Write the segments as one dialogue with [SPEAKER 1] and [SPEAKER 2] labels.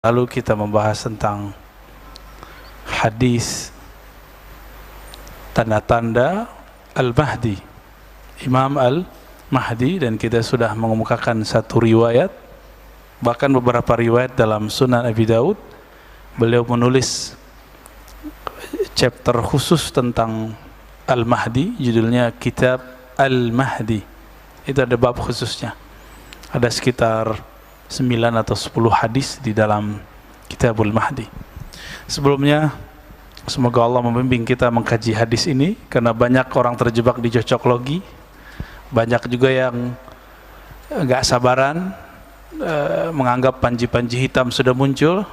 [SPEAKER 1] Lalu kita membahas tentang hadis tanda-tanda Al-Mahdi, Imam Al-Mahdi, dan kita sudah mengemukakan satu riwayat, bahkan beberapa riwayat dalam Sunan Abi Daud. Beliau menulis chapter khusus tentang Al-Mahdi, judulnya Kitab Al-Mahdi. Itu ada bab khususnya, ada sekitar 9 atau 10 hadis di dalam Kitabul Mahdi. Sebelumnya, semoga Allah membimbing kita mengkaji hadis ini, karena banyak orang terjebak di cocok logi, banyak juga yang nggak sabaran menganggap panji-panji hitam sudah muncul,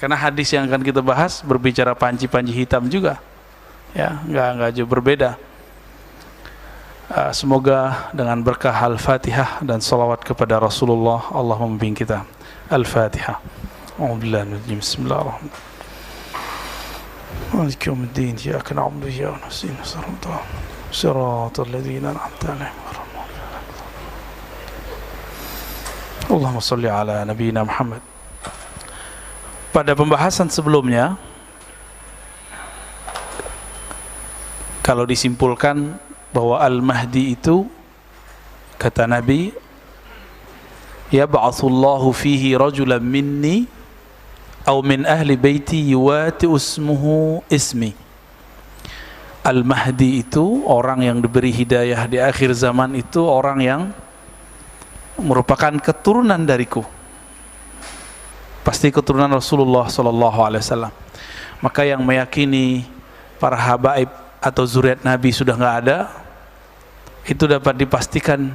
[SPEAKER 1] karena hadis yang akan kita bahas berbicara panji-panji hitam juga, ya, nggak jauh berbeda. Semoga dengan berkah Al-Fatihah dan salawat kepada Rasulullah, Allah membimbing kita. Al-Fatihah. Bismillahirrahmanirrahim. Maliki yaumiddin, iyyaka na'budu wa iyyaka nasta'in, shiratal ladzina an'amta 'alaihim ghairil maghdubi 'alaihim. Allahumma shalli ala nabiyyina Muhammad. Pada pembahasan sebelumnya, kalau disimpulkan bahwa Al-Mahdi itu, kata Nabi, yab'atsullahu fihi rajulan minni aw min ahli baiti yuwati ismuhu ismi. Al-Mahdi itu orang yang diberi hidayah di akhir zaman, itu orang yang merupakan keturunan dariku, pasti keturunan Rasulullah SAW. Maka yang meyakini para habaib atau zuriat Nabi sudah nggak ada, itu dapat dipastikan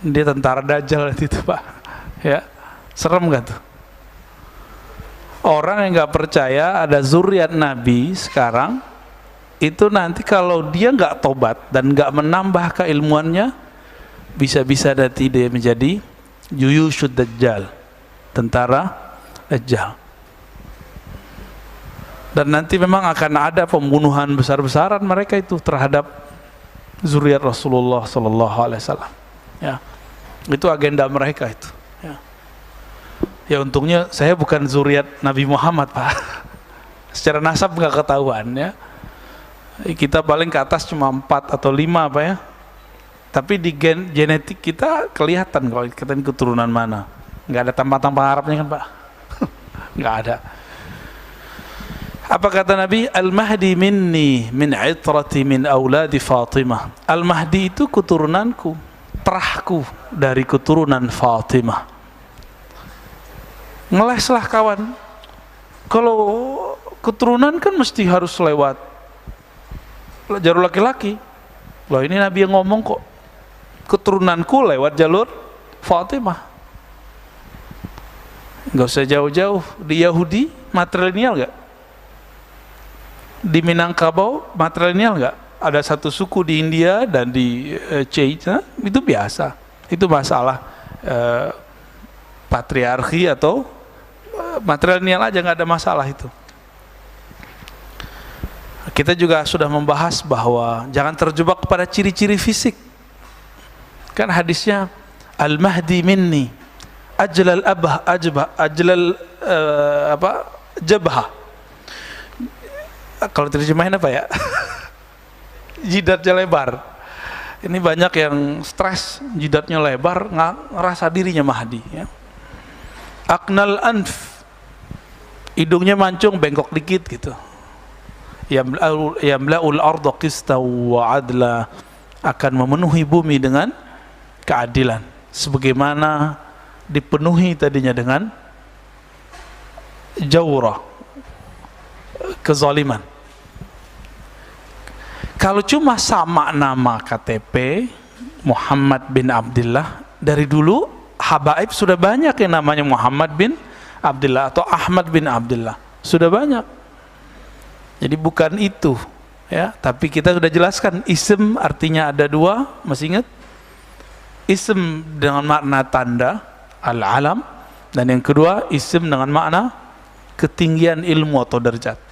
[SPEAKER 1] dia tentara Dajjal itu, Pak. Ya, serem gak tuh? Orang yang nggak percaya ada zuriat Nabi sekarang, itu nanti kalau dia nggak tobat dan nggak menambah keilmuannya, bisa-bisa nanti dia menjadi Juyushud Dajjal, tentara Dajjal. Dan nanti memang akan ada pembunuhan besar-besaran mereka itu terhadap zuriat Rasulullah SAW. Ya, itu agenda mereka itu. Ya, ya untungnya saya bukan zuriat Nabi Muhammad, Pak. Secara nasab nggak ketahuan, ya. Kita paling ke atas cuma 4 atau 5, Pak, ya. Tapi di genetik kita kelihatan kalau kita ini keturunan mana. Nggak ada tampang-tampang Arabnya kan, Pak? Nggak ada. Apa kata Nabi? Al-Mahdi minni min itrati min auladi Fatimah. Al-Mahdi itu keturunanku, terahku dari keturunan Fatimah. Ngeleslah kawan, kalau keturunan kan mesti harus lewat jalur laki-laki. Loh, ini Nabi yang ngomong kok, keturunanku lewat jalur Fatimah. Nggak usah jauh-jauh, di Yahudi matrilineal nggak? Di Minangkabau matrilineal nggak? Ada satu suku di India dan di China, itu biasa. Itu masalah patriarki atau matrilineal aja, nggak ada masalah itu. Kita juga sudah membahas bahwa jangan terjebak kepada ciri-ciri fisik. Kan hadisnya Al-Mahdi minni ajlal abah ajbah ajlal jabha. Kalau terjemahin apa ya? Jidatnya lebar. Ini banyak yang stres, jidatnya lebar, ngerasa dirinya Mahdi, ya. Aknal anf, hidungnya mancung, bengkok dikit gitu. Yamla'ul arda qista wa adla, akan memenuhi bumi dengan keadilan, sebagaimana dipenuhi tadinya dengan jawrah, kezaliman. Kalau cuma sama nama KTP Muhammad bin Abdullah, dari dulu habaib sudah banyak yang namanya Muhammad bin Abdullah atau Ahmad bin Abdullah, sudah banyak. Jadi bukan itu, ya. Tapi kita sudah jelaskan, ism artinya ada dua, masih ingat? Ism dengan makna tanda, al-alam, dan yang kedua ism dengan makna ketinggian ilmu atau derajat.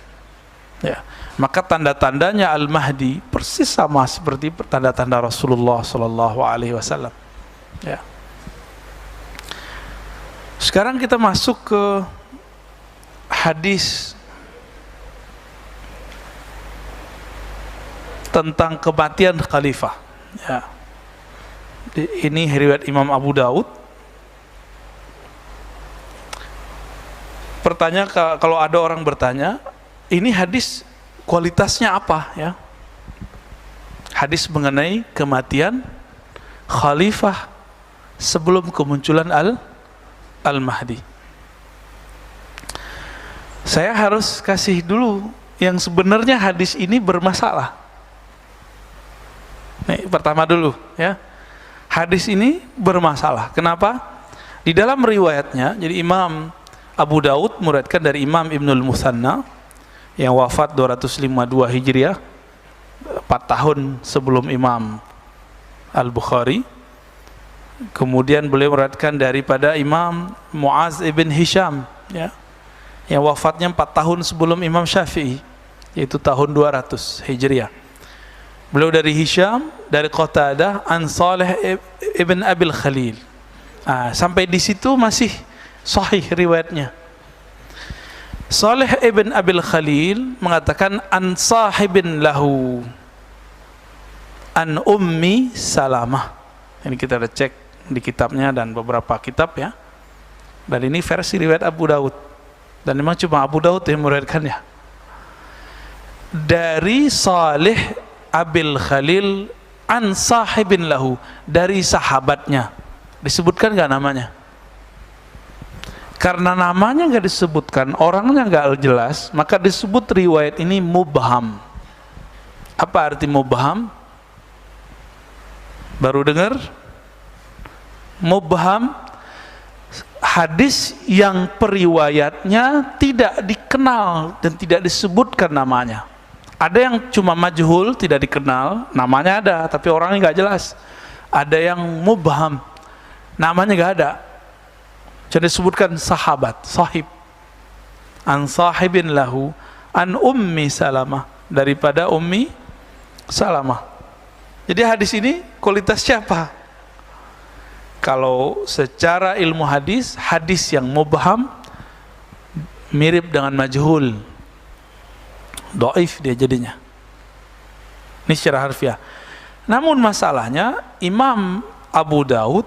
[SPEAKER 1] Ya, maka tanda-tandanya Al-Mahdi persis sama seperti tanda-tanda Rasulullah SAW. Ya. Sekarang kita masuk ke hadis tentang kematian khalifah. Ya. Ini riwayat Imam Abu Daud. Kalau ada orang bertanya, ini hadis kualitasnya apa? Ya, hadis mengenai kematian khalifah sebelum kemunculan Al-Mahdi. Saya harus kasih dulu yang sebenarnya hadis ini bermasalah. Nih, pertama dulu ya. Hadis ini bermasalah. Kenapa? Di dalam riwayatnya, jadi Imam Abu Daud meriwayatkan dari Imam Ibnul Mutsanna yang wafat 252 Hijriah, 4 tahun sebelum Imam Al-Bukhari. Kemudian beliau meriwayatkan daripada Imam Muaz ibn Hisham ya, yang wafatnya 4 tahun sebelum Imam Syafi'i, yaitu tahun 200 Hijriah. Beliau dari Hisham, dari Qatadah, an Saleh ibn Abil Khalil. Sampai di situ masih sahih riwayatnya. Saleh ibn Abil Khalil mengatakan an sahibin lahu an ummi Salamah. Ini kita udah cek di kitabnya dan beberapa kitab ya. Dan ini versi riwayat Abu Daud. Dan memang cuma Abu Daud yang meriwayatkannya. Dari Saleh Abil Khalil an sahibin lahu, dari sahabatnya. Disebutkan nggak namanya? Karena namanya nggak disebutkan, orangnya nggak jelas, maka disebut riwayat ini mubham. Apa arti mubham? Baru dengar? Mubham, hadis yang periwayatnya tidak dikenal dan tidak disebutkan namanya. Ada yang cuma majhul, tidak dikenal, namanya ada tapi orangnya nggak jelas. Ada yang mubham, namanya nggak ada, jadi disebutkan sahabat, sahib. An sahibin lahu an ummi Salamah, daripada ummi Salamah. Jadi hadis ini kualitas siapa? Kalau secara ilmu hadis, hadis yang mubham mirip dengan majhul, dhaif dia jadinya. Ini secara harfiah. Namun masalahnya Imam Abu Daud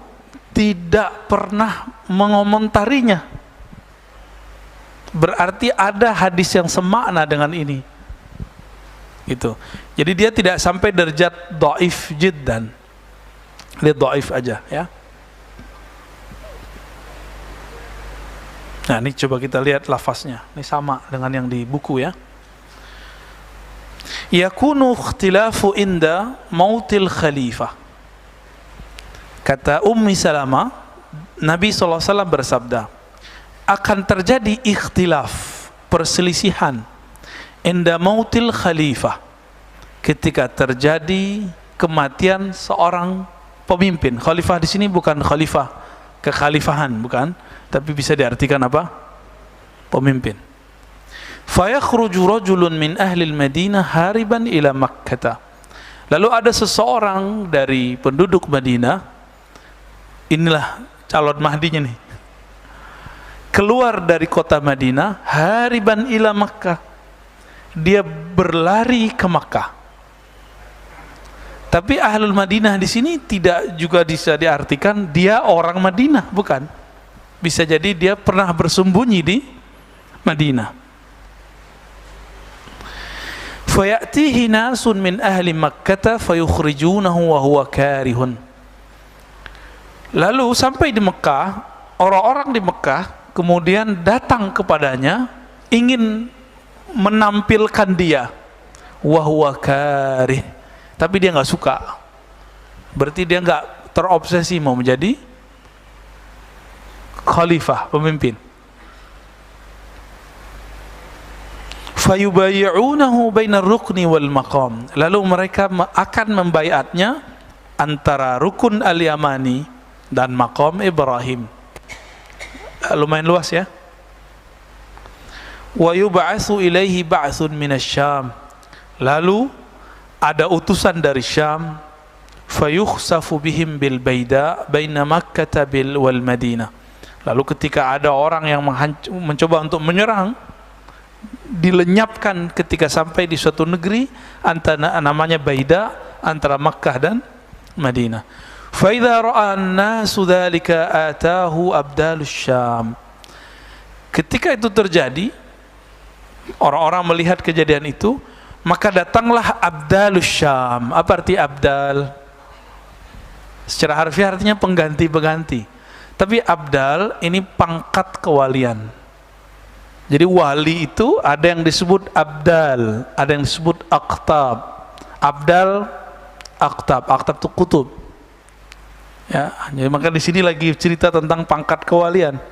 [SPEAKER 1] tidak pernah mengomentarinya. Berarti ada hadis yang semakna dengan ini. Gitu. Jadi dia tidak sampai derajat dhaif jiddan. Dia dhaif aja ya. Nah, ini coba kita lihat lafaznya. Ini sama dengan yang di buku ya. Yakunu ikhtilafu inda mautil khalifah. Kata Ummi Salamah, Nabi SAW bersabda, akan terjadi ikhtilaf, perselisihan, inda mautil khalifah, ketika terjadi kematian seorang pemimpin. Khalifah di sini bukan khalifah kekhalifahan, bukan, tapi bisa diartikan apa? Pemimpin. Fayakhruju rajulun min ahli al-Madinah hariban ila Makkah. Lalu ada seseorang dari penduduk Madinah, inilah calon Mahdinya nih, keluar dari kota Madinah, hariban ila Makkah, dia berlari ke Makkah. Tapi ahlul Madinah di sini tidak juga bisa diartikan dia orang Madinah, bukan. Bisa jadi dia pernah bersembunyi di Madinah. Fayatihi nasun min ahli Makkah fayukhrijunahu wa huwa karihun. Lalu sampai di Mekah, orang-orang di Mekah kemudian datang kepadanya ingin menampilkan dia, wa huwa karih, tapi dia nggak suka. Berarti dia nggak terobsesi mau menjadi khalifah, pemimpin. Fayubayi'unahu bainar rukni wal maqam. Lalu mereka akan membaiatnya antara rukun al-Yamani dan maqam Ibrahim. Lumayan luas ya. Wa yub'atsu ilaihi ba'tsun minasyam. Lalu ada utusan dari Syam, fayukhsafu bihim bil baida baina Makkah wal Madinah. Lalu ketika ada orang yang mencoba untuk menyerang dilenyapkan ketika sampai di suatu negeri antara namanya Baida, antara Makkah dan Madinah. Fa idza ra'a an-nasu dzalika atahu abdalus Syam. Ketika itu terjadi, orang-orang melihat kejadian itu, maka datanglah abdalus Syam. Apa arti abdal? Secara harfiah artinya pengganti-pengganti. Tapi abdal ini pangkat kewalian. Jadi wali itu ada yang disebut abdal, ada yang disebut aqtab. Abdal, aqtab. Aqtab itu kutub. Ya, jadi maka di sini lagi cerita tentang pangkat kewalian.